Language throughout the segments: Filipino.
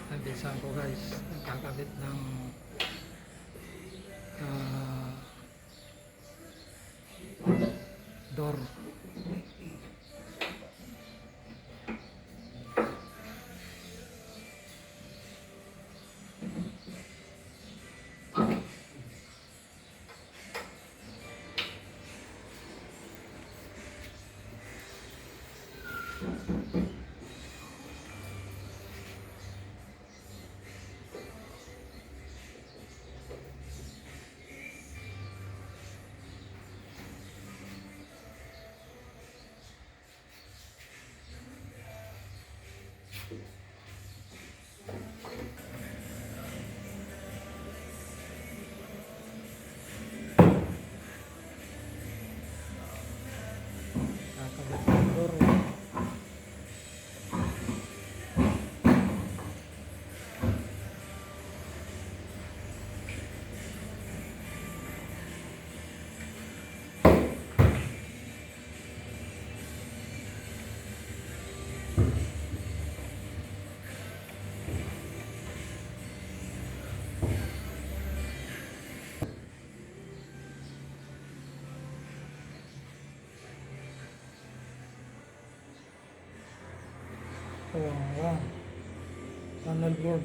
Nagbisan ko guys, nagkakabit ng door. Kakabit ng door. Ayan. Panel board.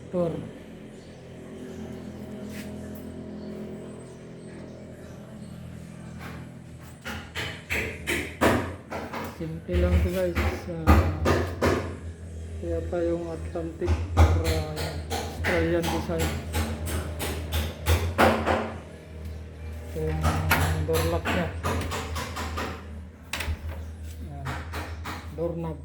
Door. Simple lang to guys. Kaya pa yung Atlantic para Australian design. Ito yung door lock nya. Ayan. Doorknob.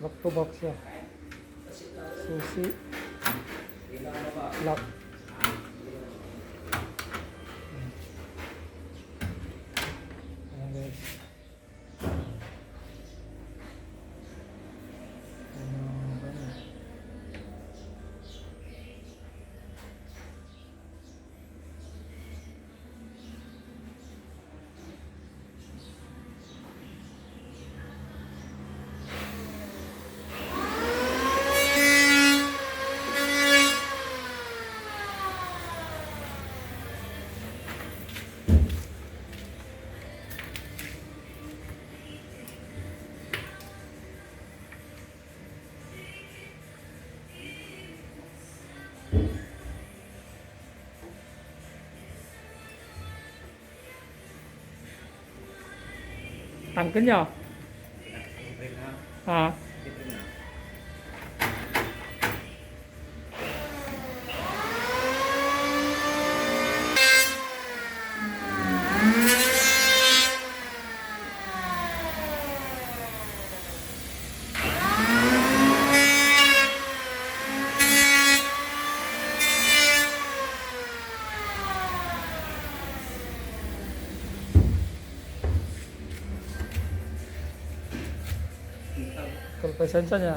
Lock to box siya. Susi. Lock. Ayan guys. Tangkin nyo? Ha? Kalau pasensya niya.